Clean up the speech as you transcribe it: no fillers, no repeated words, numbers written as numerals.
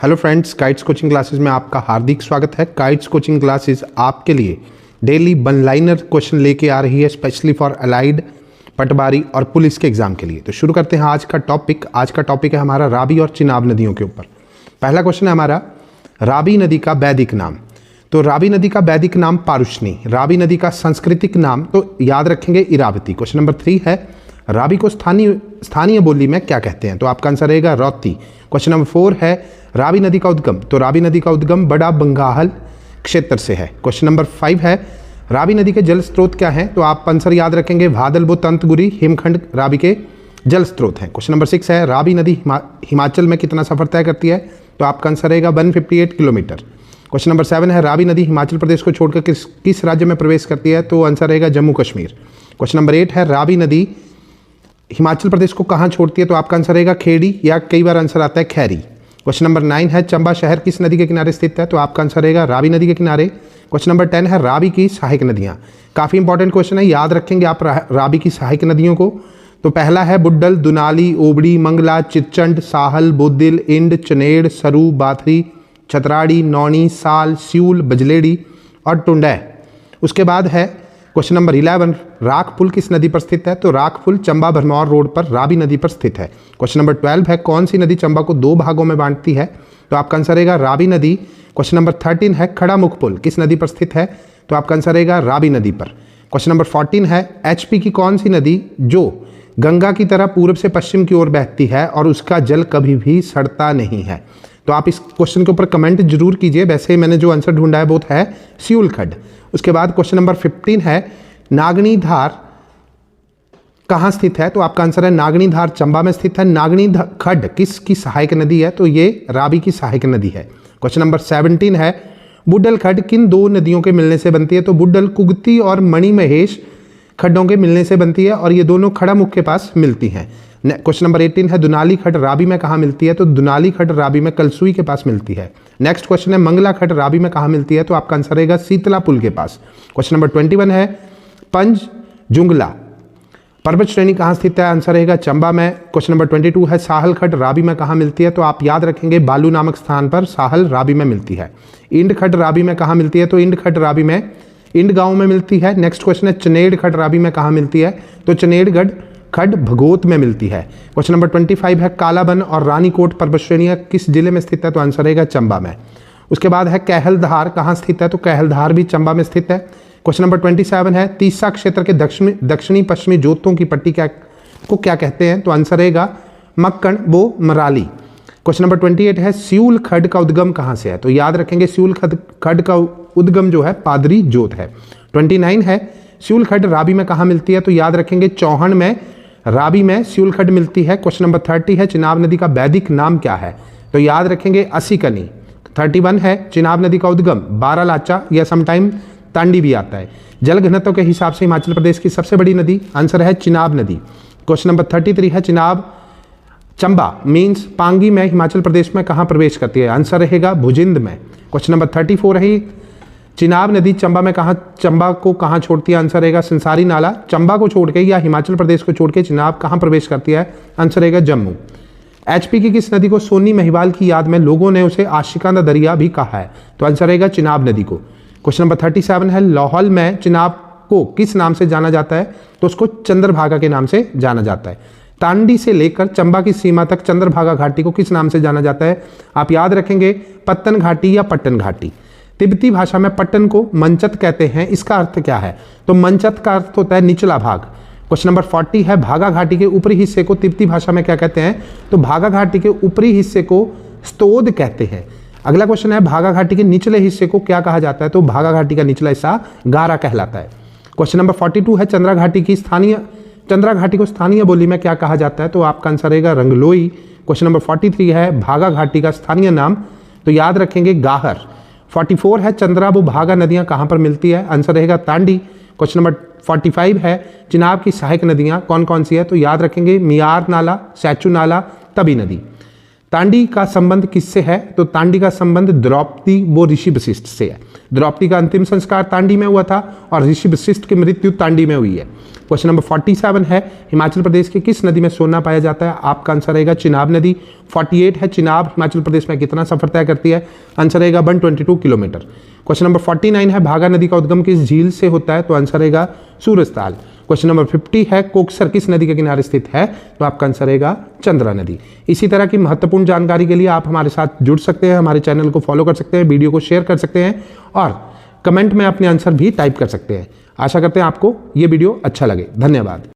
Hello friends, kites coaching classes में आपका हार्दिक स्वागत है। काइट्स कोचिंग क्लासेस आपके लिए डेली वन लाइनर क्वेश्चन लेके आ रही है, स्पेशली फॉर अलाइड, पटवारी और पुलिस के एग्जाम के लिए। तो शुरू करते हैं आज का टॉपिक। आज का टॉपिक है हमारा रावी और चिनाब नदियों के ऊपर। पहला क्वेश्चन है हमारा, रावी नदी का वैदिक नाम। तो रावी नदी का वैदिक नाम पारुष्णी। रावी नदी का सांस्कृतिक नाम तो याद रखेंगे इरावती। क्वेश्चन नंबर 3 है, रावी को स्थानीय बोली में क्या कहते हैं? तो आपका आंसर रहेगा रौती। क्वेश्चन नंबर 4 है, रावी नदी का उद्गम। तो रावी नदी का उद्गम बड़ा बंगाल क्षेत्र से है। क्वेश्चन नंबर 5 है, रावी नदी के जल स्रोत क्या हैं? तो आप आंसर याद रखेंगे भादलबो, तंतगुरी, हिमखंड रावी के जल स्रोत हैं। क्वेश्चन नंबर 6 है, रावी नदी हिमाचल में कितना सफर तय करती है? तो आपका आंसर रहेगा 158 किलोमीटर। क्वेश्चन नंबर 7 है, रावी नदी हिमाचल प्रदेश को छोड़कर किस राज्य में प्रवेश करती है? तो आंसर रहेगा जम्मू कश्मीर। क्वेश्चन नंबर 8 है, रावी नदी हिमाचल प्रदेश को कहाँ छोड़ती है? तो आपका आंसर रहेगा खेड़ी, या कई बार आंसर आता है खैरी। क्वेश्चन नंबर 9 है, चंबा शहर किस नदी के किनारे स्थित है? तो आपका आंसर रहेगा रावी नदी के किनारे। क्वेश्चन नंबर 10 है, रावी की सहायक नदियाँ। काफ़ी इंपॉर्टेंट क्वेश्चन है, याद रखेंगे आप रावी की सहायक नदियों को। तो पहला है बुड्डल, दुनाली, ओबड़ी, मंगला, चिरचंड, साहल, बोदिल, इंड, चनेड़, सरू, बाथरी, छतराड़ी, नौनी, साल, स्यूल, बजलेड़ी और टुंडै। उसके बाद है क्वेश्चन नंबर 11, राख पुल किस नदी पर स्थित है? तो राख पुल चंबा भरमौर रोड पर रावी नदी पर स्थित है। क्वेश्चन नंबर 12 है, कौन सी नदी चंबा को 2 भागों में बांटती है? तो आपका आंसर रहेगा रावी नदी। क्वेश्चन नंबर 13 है, खड़ा मुख पुल किस नदी पर स्थित है? तो आपका आंसर रहेगा रावी नदी पर। क्वेश्चन नंबर 14 है, एचपी की कौन सी नदी जो गंगा की तरह पूर्व से पश्चिम की ओर बहती है और उसका जल कभी भी सड़ता नहीं है? तो आप इस क्वेश्चन के ऊपर कमेंट जरूर कीजिए। वैसे मैंने जो आंसर ढूंढा है वो है स्यूल खड्ड। उसके बाद क्वेश्चन नंबर 15 है, नागनी धार कहाँ स्थित है? तो आपका आंसर है नागनी धार चंबा में स्थित है। नागनी खड्ड किसकी सहायक नदी है? तो ये रावी की सहायक नदी है। क्वेश्चन नंबर 17 है, बुड्डल खड्ड किन 2 नदियों के मिलने से बनती है? तो बुड्डल कुगती और मणिमहेश खड्डों के मिलने से बनती है और ये दोनों खड़ा मुख के पास मिलती हैं। क्वेश्चन नंबर 18 है, दुनाली खड्ड रावी में कहाँ मिलती है? तो दुनाली खड्ड रावी में कलसुई के पास मिलती है। नेक्स्ट क्वेश्चन है, मंगला खड्ड रावी में कहाँ मिलती है? तो आपका आंसर रहेगा शीतला पुल के पास। क्वेश्चन नंबर 21 है, पंज जुंगला पर्वत श्रेणी कहाँ स्थित है? आंसर रहेगा चंबा में। क्वेश्चन नंबर 22 है, साहल खड्ड रावी में कहाँ मिलती है? तो आप याद रखेंगे बालू नामक स्थान पर साहल रावी में मिलती है। इंड खड्ड रावी में कहाँ मिलती है? तो इंड खड्ड रावी में इंड गांव में मिलती है। नेक्स्ट क्वेश्चन है, चनेड़ खड्ड रावी में कहाँ मिलती है? तो चनेड़गढ़ खड्ड भगोत में मिलती है। क्वेश्चन नंबर 25 है, कालाबन और रानीकोट पर्वत श्रेणियां किस जिले में स्थित है? तो आंसर रहेगा चंबा में। उसके बाद है, कहलधार कहाँ स्थित है? तो कहलधार भी चंबा में स्थित है। क्वेश्चन नंबर 27 है, तीसा क्षेत्र के दक्षिणी पश्चिमी जोतों की पट्टी को क्या कहते हैं? तो आंसर रहेगा मक्कन वो मराली। क्वेश्चन नंबर 28 है, स्यूल खड्ड का उद्गम कहाँ से है? तो याद रखेंगे स्यूल खड्ड का उद्गम जो है पादरी जोत है। 29 है, स्यूल खड्ड रावी में कहाँ मिलती है? तो याद रखेंगे चौहन में रावी में स्यूल खड्ड मिलती है। क्वेश्चन नंबर 30 है, चिनाब नदी का वैदिक नाम क्या है? तो याद रखेंगे असीकनी। 31 है, चिनाब नदी का उद्गम बारालाचा या समटाइम तांडी भी आता है। जल घनत्व के हिसाब से हिमाचल प्रदेश की सबसे बड़ी नदी? आंसर है चिनाब नदी। क्वेश्चन नंबर 33 है, चंबा मीन्स पांगी में हिमाचल प्रदेश में कहाँ प्रवेश करती है? आंसर रहेगा भुजिंद में। क्वेश्चन नंबर 34 है, चिनाब नदी चंबा को कहाँ छोड़ती है? आंसर रहेगा संसारी नाला। चंबा को छोड़ के या हिमाचल प्रदेश को छोड़ के चिनाब कहाँ प्रवेश करती है? आंसर रहेगा जम्मू। एचपी की किस नदी को सोनी महिवाल की याद में लोगों ने उसे आशिकाना दरिया भी कहा है? तो आंसर रहेगा चिनाब नदी को। क्वेश्चन नंबर 37 है, लाहौल में चिनाब को किस नाम से जाना जाता है? तो उसको चंद्रभागा के नाम से जाना जाता है। तांडी से लेकर चंबा की सीमा तक चंद्रभागा घाटी को किस नाम से जाना जाता है? आप याद रखेंगे पत्तन घाटी या पट्टन घाटी। तिब्बती भाषा में पट्टन को मंचत कहते हैं, इसका अर्थ क्या है? तो मंचत का अर्थ होता है निचला भाग। क्वेश्चन नंबर 40 है, भागा घाटी के ऊपरी हिस्से को तिब्बती भाषा में क्या कहते हैं? तो भागा घाटी के ऊपरी हिस्से को स्तोद कहते हैं। अगला क्वेश्चन है, भागा घाटी के निचले हिस्से को क्या कहा जाता है? तो भागा घाटी का निचला हिस्सा गारा कहलाता है। क्वेश्चन नंबर 42 है, चंद्रा घाटी को स्थानीय बोली में क्या कहा जाता है? तो आपका आंसर रहेगा रंगलोई। क्वेश्चन नंबर 43 है, भागा घाटी का स्थानीय नाम? तो याद रखेंगे गाहर। 44 है, चंद्राबू भागा नदियां कहां पर मिलती है? आंसर रहेगा तांडी। क्वेश्चन नंबर 45 है, चिनाब की सहायक नदियां कौन कौन सी है? तो याद रखेंगे मियार नाला, सैचू नाला, तबी नदी। तांडी का संबंध किससे है? तो तांडी का संबंध द्रौपदी व ऋषि वशिष्ठ से है। द्रौपदी का अंतिम संस्कार तांडी में हुआ था और ऋषि वशिष्ठ की मृत्यु तांडी में हुई है। क्वेश्चन नंबर 47 है, हिमाचल प्रदेश के किस नदी में सोना पाया जाता है? आपका आंसर रहेगा चिनाब नदी। 48 है, चिनाब हिमाचल प्रदेश में कितना सफर तय करती है? आंसर रहेगा 122 किलोमीटर। क्वेश्चन नंबर 49 है, भागा नदी का उद्गम किस झील से होता है? तो आंसर रहेगा सूरजताल। क्वेश्चन नंबर 50 है, कोकसर किस नदी के किनारे स्थित है? तो आपका आंसर रहेगा चंद्रा नदी। इसी तरह की महत्वपूर्ण जानकारी के लिए आप हमारे साथ जुड़ सकते हैं, हमारे चैनल को फॉलो कर सकते हैं, वीडियो को शेयर कर सकते हैं और कमेंट में अपने आंसर भी टाइप कर सकते हैं। आशा करते हैं आपको ये वीडियो अच्छा लगे। धन्यवाद।